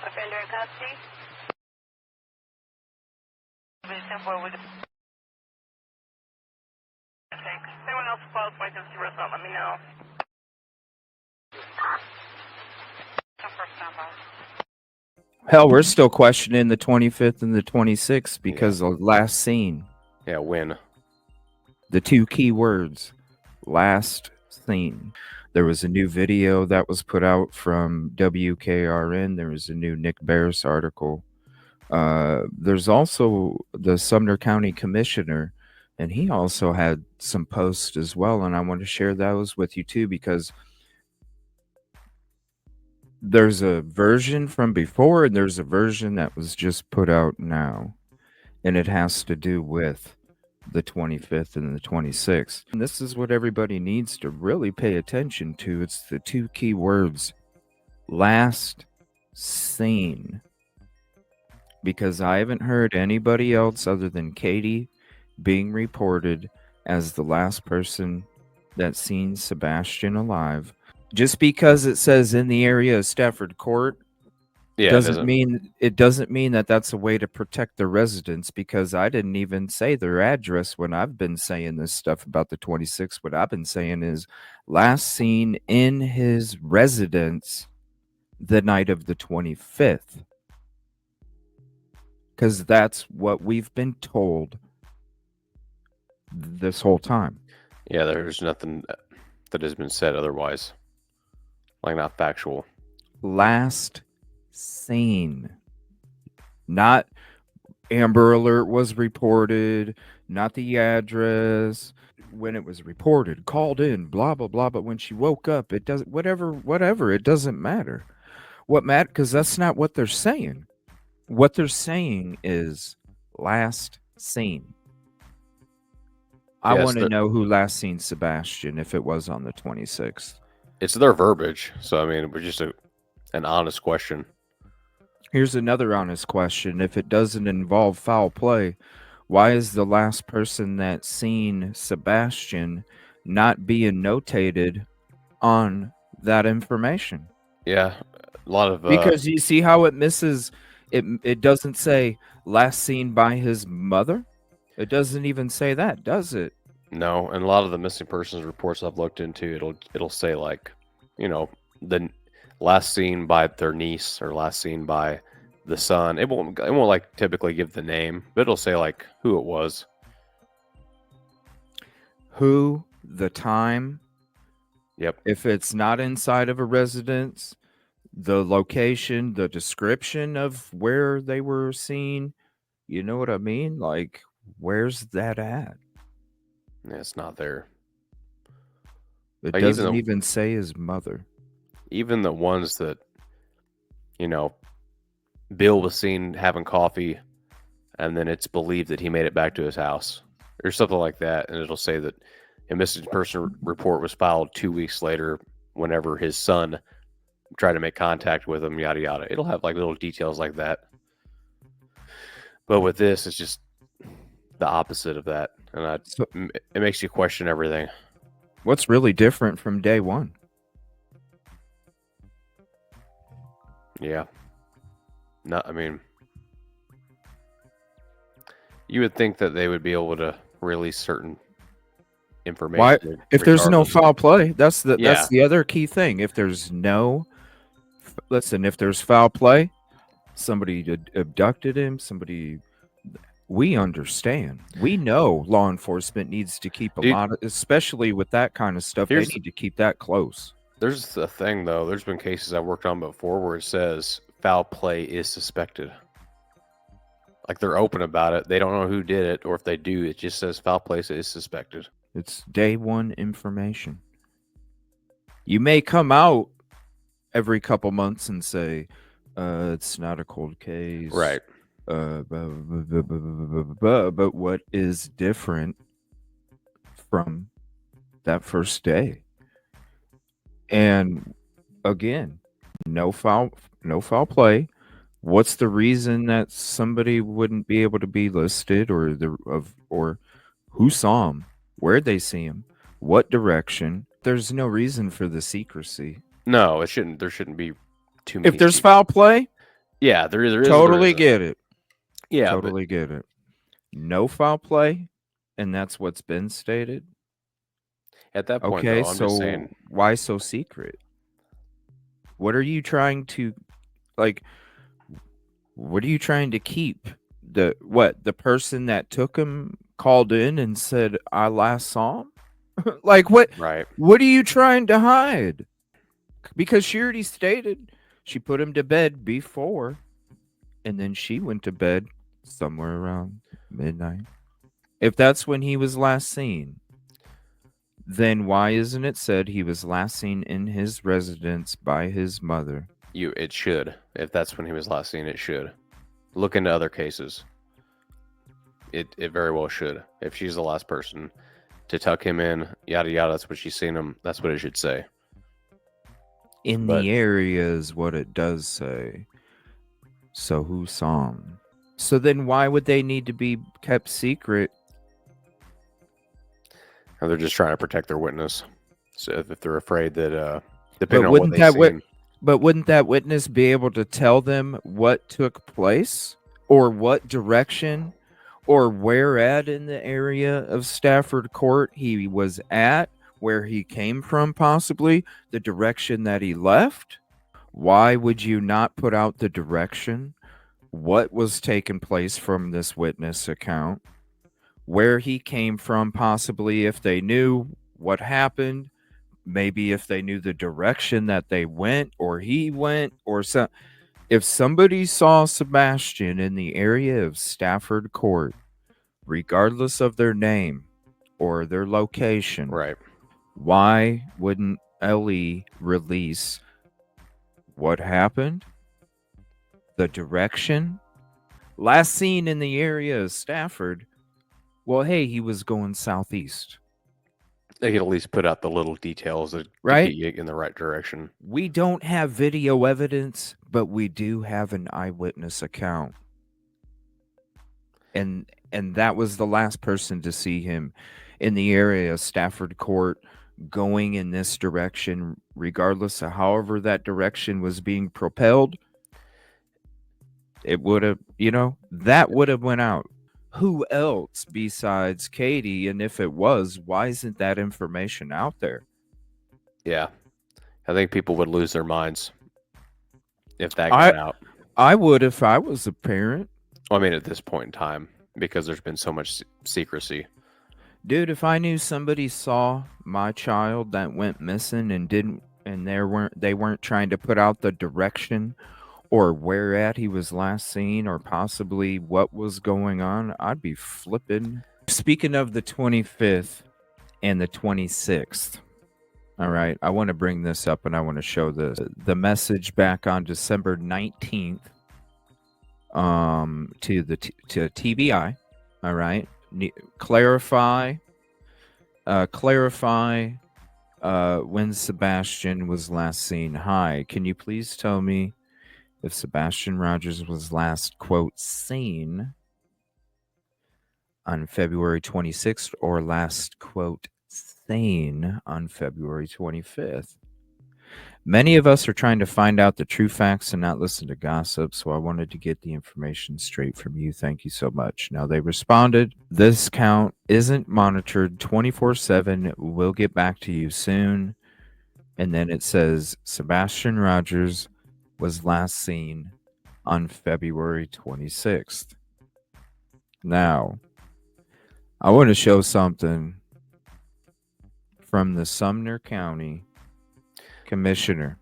Offender in custody. Thanks. Anyone else follows my custody restaurant, let me know. Hell, we're still questioning the 25th and the 26th because of last seen. Yeah, when? The two key words, last seen. There was a new video that was put out from WKRN. There was a new Nick Barris article. There's also the Sumner County Commissioner, and he also had some posts as well. And I want to share those with you too, because there's a version from before and there's a version that was just put out now. And it has to do with the 25th and the 26th. And this is what everybody needs to really pay attention to. It's the two key words, last seen. Because I haven't heard anybody else other than Katie being reported as the last person that's seen Sebastian alive. Just because it says in the area of Stafford Court, doesn't mean that that's a way to protect the residents, because I didn't even say their address when I've been saying this stuff about the 26th. What I've been saying is last seen in his residence the night of the 25th. Because that's what we've been told this whole time. Yeah, there's nothing that has been said otherwise. Like, not factual. Last seen. Not Amber Alert was reported, not the address, when it was reported, called in, blah, blah, blah. But when she woke up, it doesn't, whatever, it doesn't matter. What matters, because that's not what they're saying. What they're saying is last seen. I want to know who last seen Sebastian if it was on the 26th. It's their verbiage. So, I mean, it was just an honest question. Here's another honest question. If it doesn't involve foul play, why is the last person that seen Sebastian not being notated on that information? Yeah, a lot of... because you see how it misses... It doesn't say last seen by his mother. It doesn't even say that, does it? No, and a lot of the missing persons reports I've looked into, it'll say, like, you know, the last seen by their niece or last seen by the son. It won't like typically give the name, but it'll say like who it was, who, the time. Yep. If it's not inside of a residence, the location, the description of where they were seen. You know what I mean? Like, where's that at? Yeah, it's not there. It like doesn't even say his mother. Even the ones that, you know, Bill was seen having coffee, and then it's believed that he made it back to his house or something like that, and it'll say that a missing person report was filed 2 weeks later whenever his son tried to make contact with him, yada yada. It'll have like little details like that. But with this, it's just the opposite of that, and it makes you question everything. What's really different from day one? Yeah. No, I mean, you would think that they would be able to release certain information. Why? If there's no foul play, that's the other key thing. If there's no, listen, if there's foul play, somebody abducted him, somebody. We understand. We know law enforcement needs to keep a lot of, especially with that kind of stuff, they need to keep that close. There's the thing, though. There's been cases I've worked on before where it says foul play is suspected. Like, they're open about it. They don't know who did it, or if they do, it just says foul play is suspected. It's day one information. You may come out every couple months and say, it's not a cold case. Right. But what is different from that first day? And again, no foul play. What's the reason that somebody wouldn't be able to be listed, or who saw him, where'd they see him, what direction? There's no reason for the secrecy. No, it shouldn't. There shouldn't be too many. If there's foul play, Yeah, there is. Totally get it. Yeah, Totally get it. No foul play, and that's what's been stated. but at that point, Okay, though, I'm just saying. so why so secret? What are you trying to like? What are you trying to keep? The person that took him called in and said, "I last saw him." Like what? Right. What are you trying to hide? Because she already stated she put him to bed before, and then she went to bed somewhere around midnight. If that's when he was last seen, then why isn't it said he was last seen in his residence by his mother? It should. If that's when he was last seen, it should. Look into other cases. It very well should. If she's the last person to tuck him in, yada yada, that's what she's seen him. That's what it should say. In But- the area is what it does say. So who saw him? So then why would they need to be kept secret? Or they're just trying to protect their witness. So if they're afraid that, But depending on what wouldn't they that see, but wouldn't that witness be able to tell them what took place or what direction or where at in the area of Stafford Court he was at, where he came from, possibly the direction that he left? Why would you not put out the direction? What was taking place from this witness account? Where he came from, possibly if they knew what happened, maybe if they knew the direction that they went or he went, or some. If somebody saw Sebastian in the area of Stafford Court, regardless of their name or their location, right? why wouldn't Ellie release what happened, the direction, last seen in the area of Stafford? Well, hey, he was going southeast. They could at least put out the little details that Right? to get you in the right direction. We don't have video evidence, but we do have an eyewitness account. And that was the last person to see him in the area of Stafford Court going in this direction, regardless of however that direction was being propelled. It would have, that would have went out. Who else besides Katie? And if it was, why isn't that information out there? Yeah, I think people would lose their minds if that got out. I would if I was a parent. I mean, at this point in time, because there's been so much secrecy. Dude, if I knew somebody saw my child that went missing and they weren't trying to put out the direction or where at he was last seen or possibly what was going on, I'd be flipping. Speaking of the 25th and the 26th, all right, I want to bring this up and I want to show this. The message back on December 19th to TBI, all right, clarify when Sebastian was last seen. Hi, can you please tell me if Sebastian Rogers was last, quote, seen on February 26th or last, quote, seen on February 25th? Many of us are trying to find out the true facts and not listen to gossip, so I wanted to get the information straight from you. Thank you so much. Now, they responded, this count isn't monitored 24/7. We'll get back to you soon. And then it says Sebastian Rogers was last seen on February 26th. Now, I want to show something from the Sumner County Commissioner.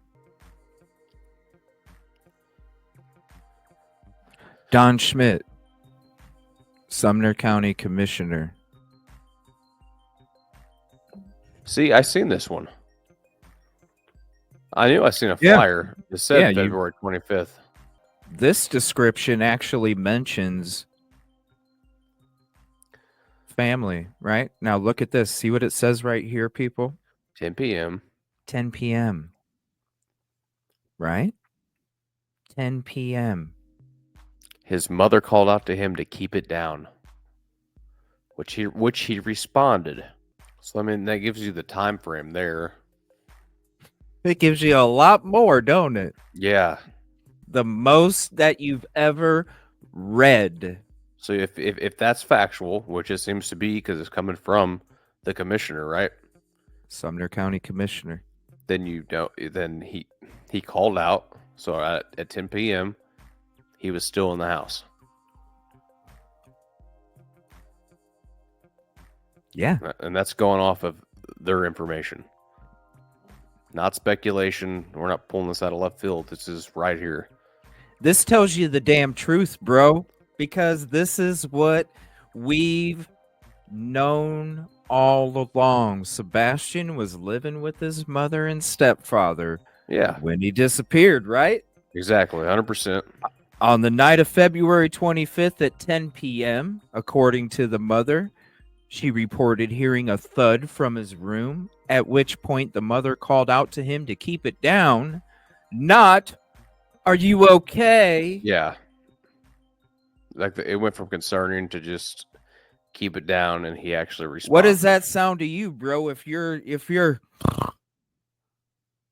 Don Schmidt, Sumner County Commissioner. See, I seen this one. I knew I seen a flyer that said February 25th. This description actually mentions family, right? Now look at this. See what it says right here, people? 10 p.m. 10 p.m. Right? 10 p.m. His mother called out to him to keep it down, which he responded. So I mean, that gives you the time frame there. It gives you a lot more, don't it? Yeah. The most that you've ever read. So if that's factual, which it seems to be because it's coming from the commissioner, right? Sumner County Commissioner. Then you don't. Then he called out. So at 10 p.m. he was still in the house. Yeah. And that's going off of their information. Not speculation. We're not pulling this out of left field. This is right here. This tells you the damn truth, bro, because this is what we've known all along. Sebastian was living with his mother and stepfather Yeah, when he disappeared, right? exactly. 100%. On the night of February 25th at 10 p.m., according to the mother, she reported hearing a thud from his room, at which point the mother called out to him to keep it down, not, "Are you okay?" Yeah. Like it went from concerning to just keep it down, and he actually responded. What does that sound to you, bro? If you're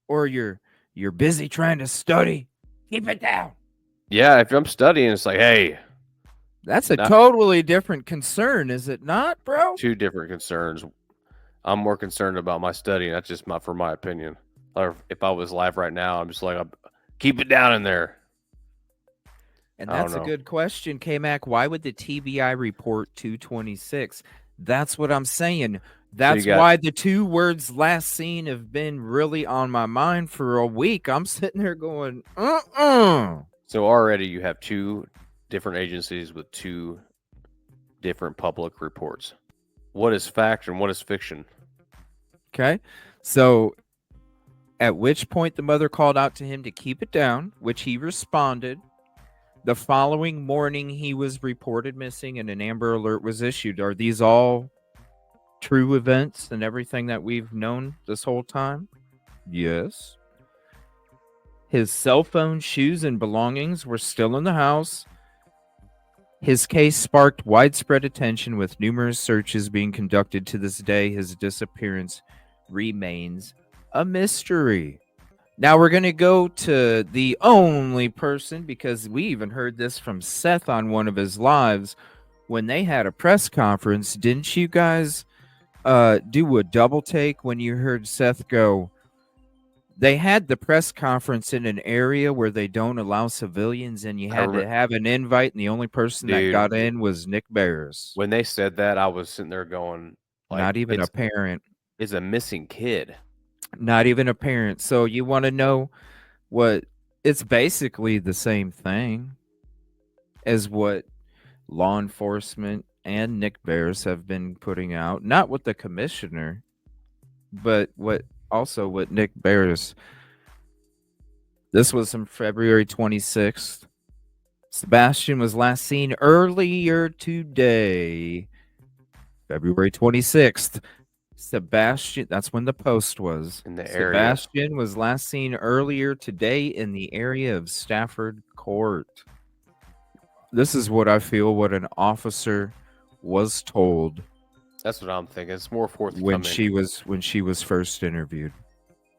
or you're busy trying to study, keep it down. Yeah, if I'm studying, it's like, hey, That's a totally different concern, is it not, bro? two different concerns. I'm more concerned about my studying. That's just for my opinion. Or if I was live right now, I'm just like, keep it down in there. And that's a good question, K-Mac. Why would the TBI report 226? That's what I'm saying. That's why the two words "last seen" have been really on my mind for a week. I'm sitting there going, So already you have two different agencies with two different public reports. What is fact and what is fiction? Okay. So at which point the mother called out to him to keep it down, which he responded. The following morning, he was reported missing and an Amber Alert was issued. Are these all true events and everything that we've known this whole time? Yes. His cell phone, shoes, and belongings were still in the house. His case sparked widespread attention with numerous searches being conducted. To this day, his disappearance remains a mystery. Now we're going to go to the only person, because we even heard this from Seth on one of his lives when they had a press conference. Didn't you guys do a double take when you heard Seth go, they had the press conference in an area where they don't allow civilians, and you had to have an invite, and the only person that got in was Nick Barris. When they said that, I was sitting there going, like, not even a parent. It's a missing kid. Not even a parent. So you want to know what? It's basically the same thing as what law enforcement and Nick Barris have been putting out. Not with the commissioner, but what Nick Barris. This was on February 26th. Sebastian was last seen earlier today, February 26th. Sebastian, that's when the post was. In the area. Sebastian was last seen earlier today in the area of Stafford Court. This is what I feel what an officer was told. That's what I'm thinking. It's more forthcoming. When she was first interviewed.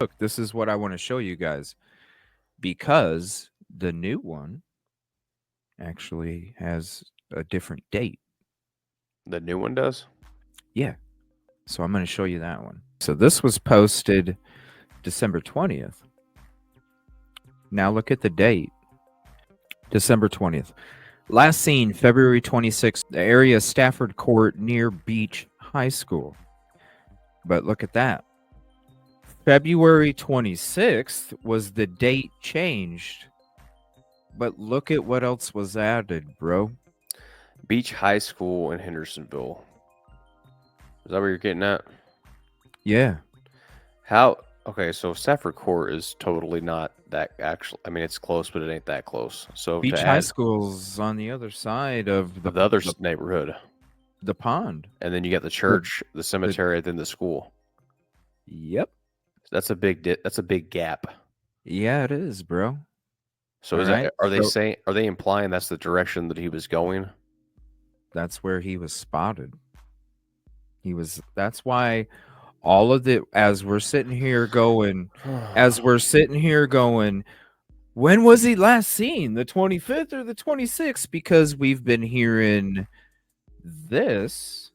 Look, this is what I want to show you guys. Because the new one actually has a different date. The new one does? Yeah. So I'm going to show you that one. So this was posted December 20th. Now look at the date. December 20th. Last seen February 26th. The area Stafford Court near Beach High School. But look at that. February 26th was the date changed. But look at what else was added, bro. Beach High School in Hendersonville. Is that where you're getting at? Yeah. Okay, so Stafford Court is totally not that actual. I mean, it's close, but it ain't that close. So Beach High School's on the other side of the other neighborhood. The pond. And then you got the church, the cemetery, then the school. Yep. That's a big gap. Yeah, it is, bro. So are they implying that's the direction that he was going? That's where he was spotted. That's why all of as we're sitting here going, When was he last seen? The 25th or the 26th? Because we've been hearing this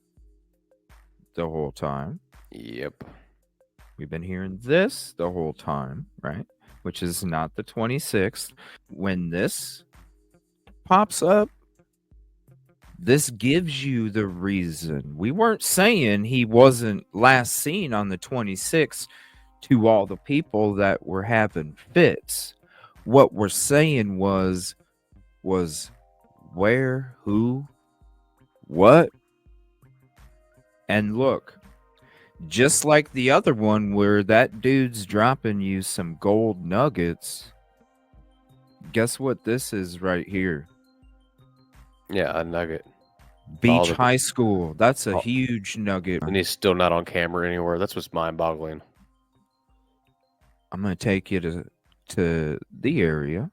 the whole time. Yep. We've been hearing this the whole time, right? Which is not the 26th. When this pops up, this gives you the reason. We weren't saying he wasn't last seen on the 26th to all the people that were having fits. What we're saying was where, who, what. And look, just like the other one where that dude's dropping you some gold nuggets, guess what this is right here? Yeah, a nugget. Beach High School. That's a Oh. huge nugget. And he's still not on camera anywhere. That's what's mind-boggling. I'm going to take you to the area.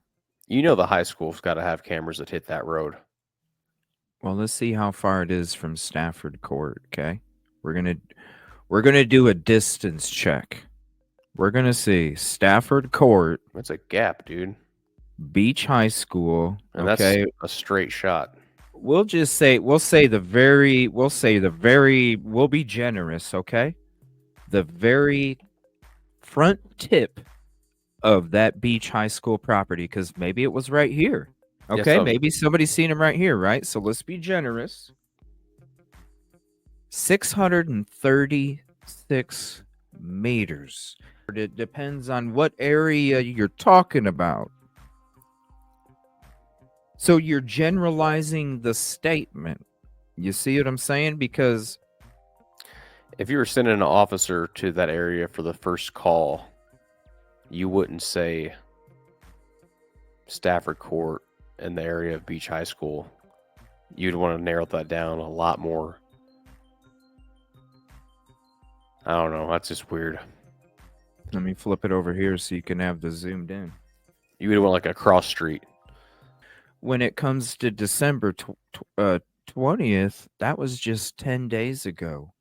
You know the high school's got to have cameras that hit that road. Well, let's see how far it is from Stafford Court, okay? We're going to do a distance check. We're going to see Stafford Court. That's a gap, dude. Beach High School. And okay, that's a straight shot. We'll be generous, okay? The very front tip of that Beach High School property, because maybe it was right here. Okay, maybe somebody's seen him right here, right? So let's be generous. 636 meters. It depends on what area you're talking about. So you're generalizing the statement. You see what I'm saying? Because if you were sending an officer to that area for the first call, you wouldn't say Stafford Court in the area of Beach High School. You'd want to narrow that down a lot more. I don't know. That's just weird. Let me flip it over here so you can have the zoomed in. You would want like a cross street. When it comes to December 20th, that was just 10 days ago.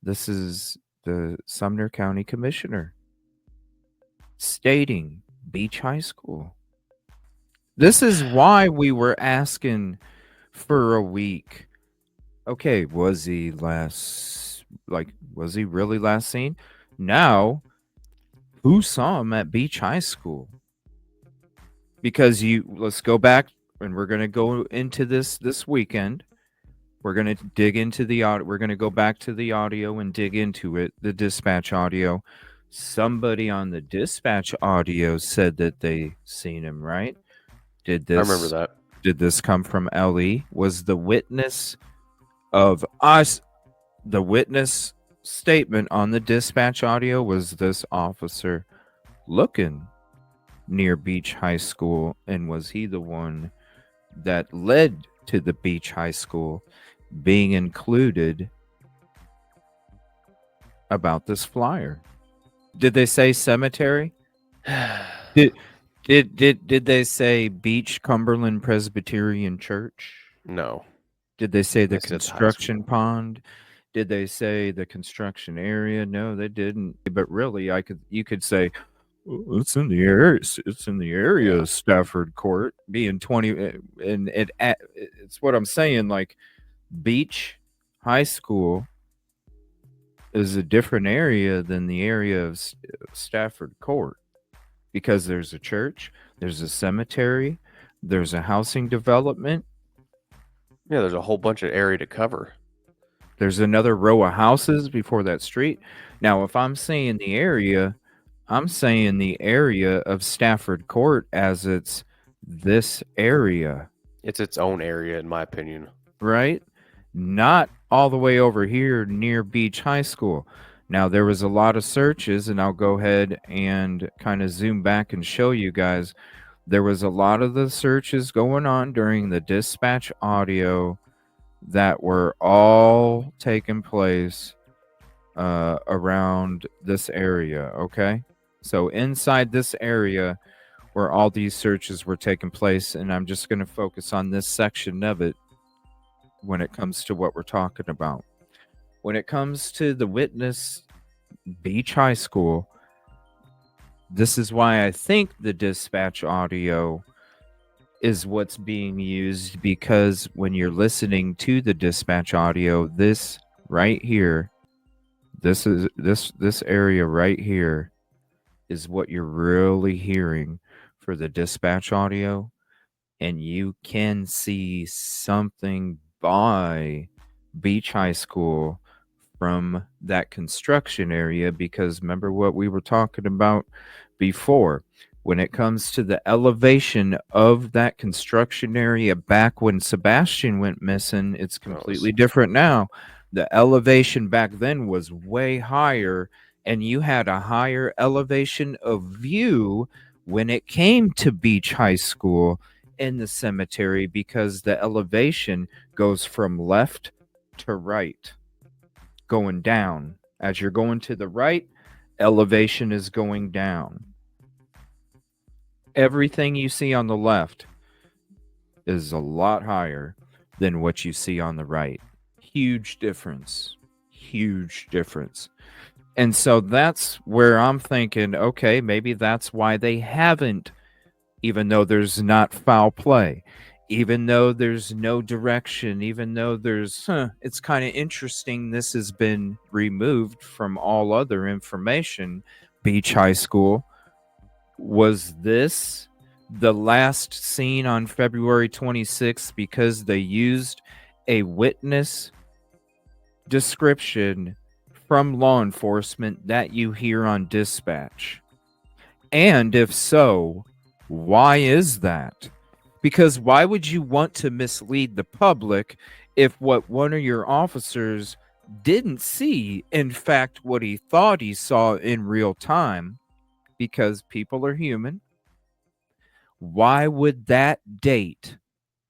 This is the Sumner County Commissioner stating Beach High School. This is why we were asking for a week. Okay, was he really last seen? Now, who saw him at Beach High School? Because let's go back, and we're going to go into this weekend. We're going to dig into the audio. We're going to go back to the audio and dig into it, the dispatch audio. Somebody on the dispatch audio said that they seen him, right? I remember that. Did this come from LE? Was the witness of us, the witness statement on the dispatch audio, was this officer looking near Beach High School, and was he the one that led to the Beach High School being included about this flyer? Did they say cemetery? Did they say Beach Cumberland Presbyterian Church? No. Did they say the construction pond? Did they say the construction area? No, they didn't. But really, you could say, well, it's in the area. It's in the area of Stafford Court, being 20, and it's what I'm saying. Like, Beach High School is a different area than the area of Stafford Court, because there's a church, there's a cemetery, there's a housing development. Yeah, there's a whole bunch of area to cover. There's another row of houses before that street. Now, if I'm saying the area, I'm saying the area of Stafford Court as it's this area. It's its own area, in my opinion. Right? Not all the way over here near Beach High School. Now, there was a lot of searches, and I'll go ahead and kind of zoom back and show you guys. There was a lot of the searches going on during the dispatch audio that were all taking place around this area, okay? So inside this area where all these searches were taking place, and I'm just going to focus on this section of it when it comes to what we're talking about. When it comes to the witness, Beach High School, This is why I think the dispatch audio is what's being used, because when you're listening to the dispatch audio, this right here, this area right here is what you're really hearing for the dispatch audio. And you can see something by Beach High School from that construction area, because remember what we were talking about before. When it comes to the elevation of that construction area back when Sebastian went missing, it's completely different now. The elevation back then was way higher, and you had a higher elevation of view when it came to Beach High School in the cemetery, because the elevation goes from left to right, going down. As you're going to the right, elevation is going down. Everything you see on the left is a lot higher than what you see on the right. Huge difference. Huge difference. And so that's where I'm thinking, okay, maybe that's why they haven't, even though there's not foul play, even though there's no direction, even though there's, it's kind of interesting, this has been removed from all other information. Beach High School. Was this the last seen on February 26th because they used a witness description from law enforcement that you hear on dispatch? And if so, why is that? Because why would you want to mislead the public if what one of your officers didn't see, in fact, what he thought he saw in real time? Because people are human. Why would that date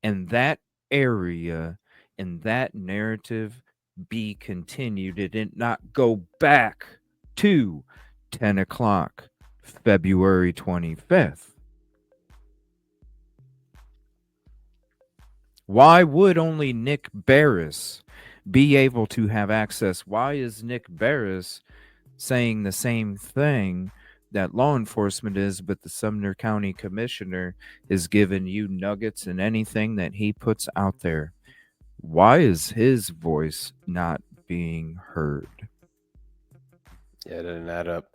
and that area and that narrative be continued? It did not go back to 10 o'clock, February 25th. Why would only Nick Barris be able to have access? Why is Nick Barris saying the same thing that law enforcement is, but the Sumner County Commissioner is giving you nuggets and anything that he puts out there? Why is his voice not being heard? Yeah, it didn't add up.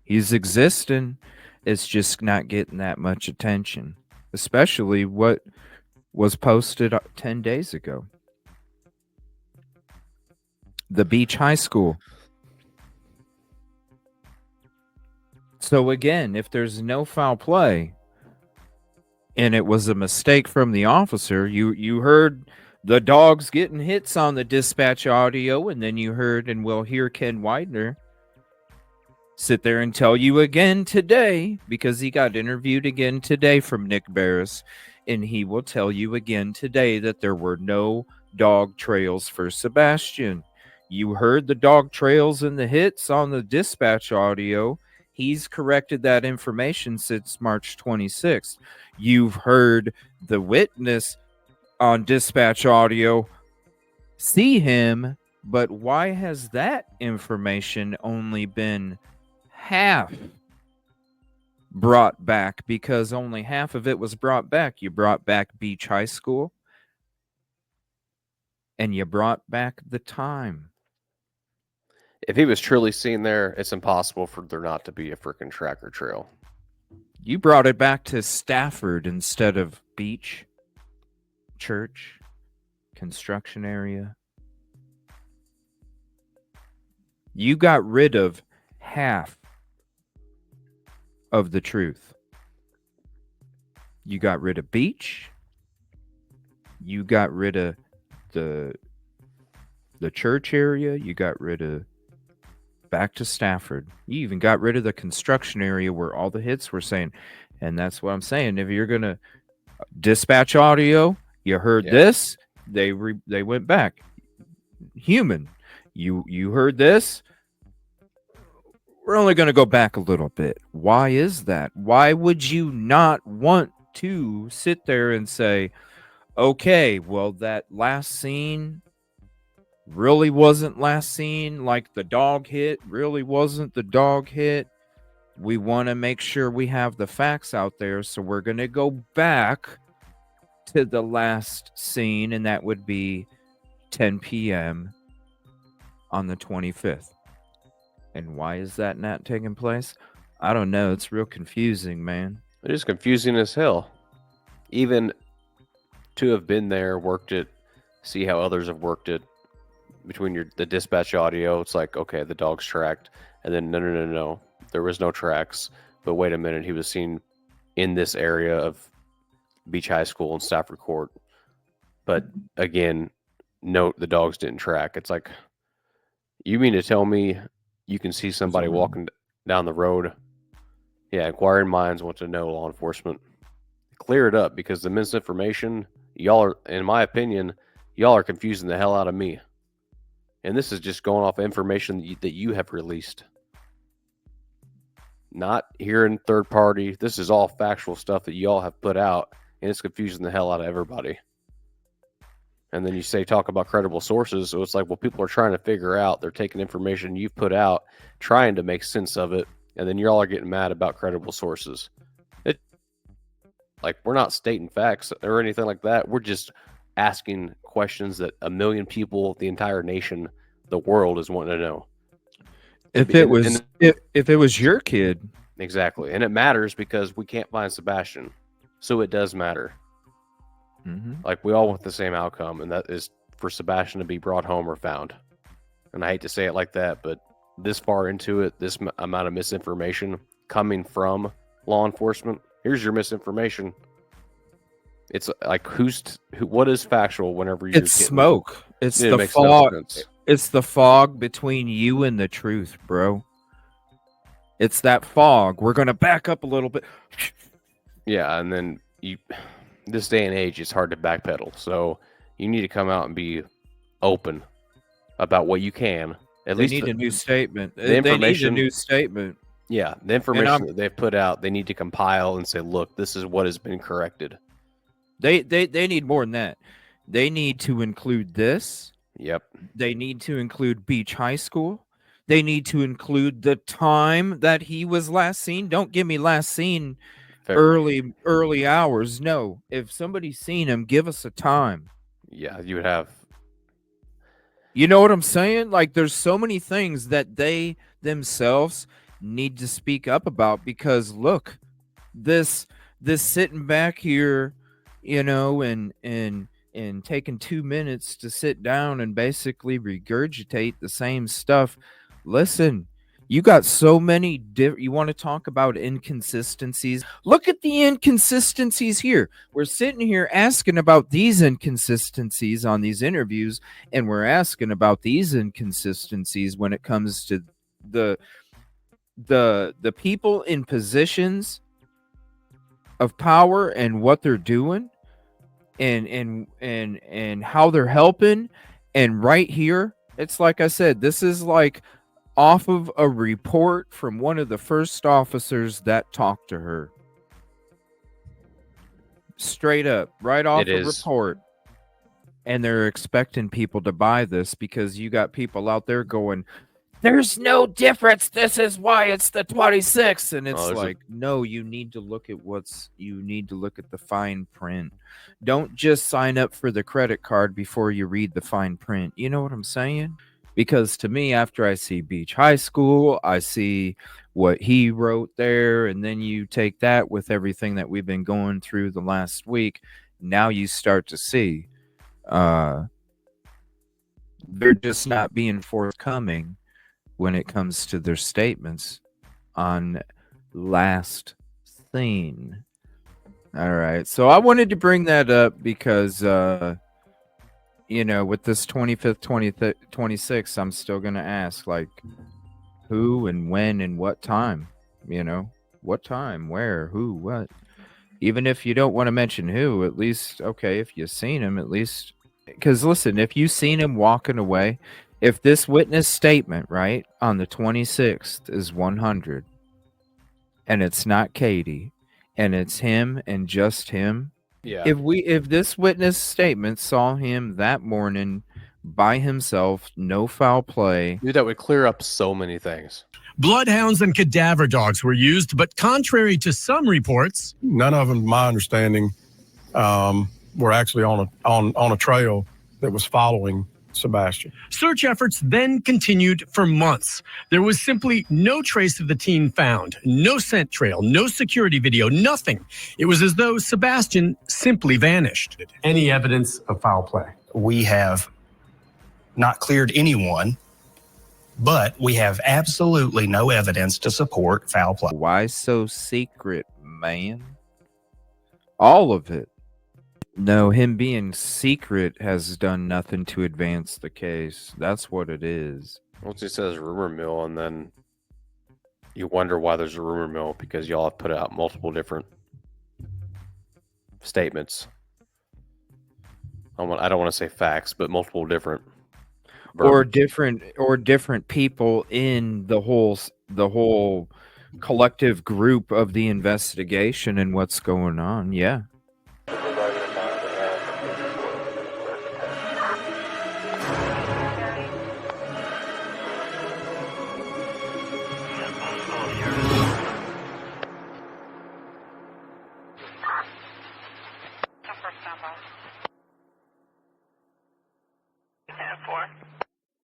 He's existing. It's just not getting that much attention, especially what was posted 10 days ago. The Beach High School. So again, if there's no foul play and it was a mistake from the officer, you heard the dogs getting hits on the dispatch audio, and then you heard, and we'll hear Ken Widener sit there and tell you again today, because he got interviewed again today from Nick Barris, and he will tell you again today that there were no dog trails for Sebastian. You heard the dog trails and the hits on the dispatch audio. He's corrected that information since March 26th. You've heard the witness on dispatch audio see him, but why has that information only been half brought back? Because only half of it was brought back. You brought back Beach High School, and you brought back the time. If he was truly seen there, it's impossible for there not to be a freaking tracker trail. You brought it back to Stafford instead of Beach, church, construction area. You got rid of half of the truth. You got rid of Beach. You got rid of the church area. You got rid of back to Stafford. You even got rid of the construction area where all the hits were saying. And that's what I'm saying. If you're going to dispatch audio, you heard this, they went back. Human. You heard this. We're only going to go back a little bit. Why is that? Why would you not want to sit there and say, okay, well, that last scene really wasn't last scene, like the dog hit really wasn't the dog hit? We want to make sure we have the facts out there, so we're going to go back to the last scene, and that would be 10 p.m. on the 25th. And why is that not taking place? I don't know. It's real confusing, man. It is confusing as hell. Even to have been there, worked it, see how others have worked it. Between the dispatch audio, it's like, okay, the dog's tracked. And then, no. There was no tracks. But wait a minute, he was seen in this area of Beach High School and Stafford Court. But again, note the dogs didn't track. It's like, you mean to tell me you can see somebody walking down the road? Yeah, inquiring minds want to know, law enforcement. Clear it up, because the misinformation, y'all are, in my opinion, y'all are confusing the hell out of me. And this is just going off information that you have released. Not hearing third party. This is all factual stuff that y'all have put out, and it's confusing the hell out of everybody. And then you say, talk about credible sources. So it's like, well, people are trying to figure out. They're taking information you've put out, trying to make sense of it. And then y'all are getting mad about credible sources. Like, we're not stating facts or anything like that. We're just asking questions that a million people, the entire nation, the world is wanting to know. If it was your kid. Exactly. And it matters because we can't find Sebastian. So it does matter. Mm-hmm. Like, we all want the same outcome, and that is for Sebastian to be brought home or found. And I hate to say it like that, but this far into it, this amount of misinformation coming from law enforcement, here's your misinformation. It's like, what is factual whenever you're It's smoke. It's the fog. It's the fog between you and the truth, bro. It's that fog. We're going to back up a little bit. Yeah, and then this day and age, it's hard to backpedal. So you need to come out and be open about what you can. They need a new statement. They need a new statement. Yeah, the information that they've put out, they need to compile and say, look, this is what has been corrected. They need more than that. They need to include this. Yep. They need to include Beach High School. They need to include the time that he was last seen. Don't give me last seen early hours. No. If somebody's seen him, give us a time. Yeah, you would have. You know what I'm saying? Like, there's so many things that they themselves need to speak up about, because look, this sitting back here, you know, and taking 2 minutes to sit down and basically regurgitate the same stuff. Listen, you got so many you want to talk about inconsistencies. Look at the inconsistencies here. We're sitting here asking about these inconsistencies on these interviews, and we're asking about these inconsistencies when it comes to the people in positions of power and what they're doing and how they're helping. And right here, it's like I said, this is like off of a report from one of the first officers that talked to her. Straight up, right off a report. And they're expecting people to buy this, because you got people out there going, there's no difference. This is why it's the 26th. And it's no, you need to look at the fine print. Don't just sign up for the credit card before you read the fine print. You know what I'm saying? Because to me, after I see Beach High School, I see what he wrote there, and then you take that with everything that we've been going through the last week. Now you start to see they're just not being forthcoming when it comes to their statements on last scene. All right. So I wanted to bring that up because, you know, with this 25th, 26th, I'm still going to ask, like, who and when and what time, you know, what time, where, who, what. Even if you don't want to mention who, at least, okay, if you've seen him, at least, because listen, if you've seen him walking away, if this witness statement, right, on the 26th is 100, and it's not Katie, and it's him and just him, yeah. If this witness statement saw him that morning by himself, no foul play, dude, that would clear up so many things. Bloodhounds and cadaver dogs were used, but contrary to some reports, none of them, my understanding, were actually on a trail that was following Sebastian. Search efforts then continued for months. There was simply no trace of the teen found, no scent trail, no security video, nothing. It was as though Sebastian simply vanished. Any evidence of foul play? We have not cleared anyone, but we have absolutely no evidence to support foul play. Why so secret, man? All of it. No, him being secret has done nothing to advance the case. That's what it is. Once it says rumor mill, and then you wonder why there's a rumor mill, because y'all have put out multiple different statements. I don't want to say facts, but multiple different or different people in the whole collective group of the investigation and what's going on. Yeah.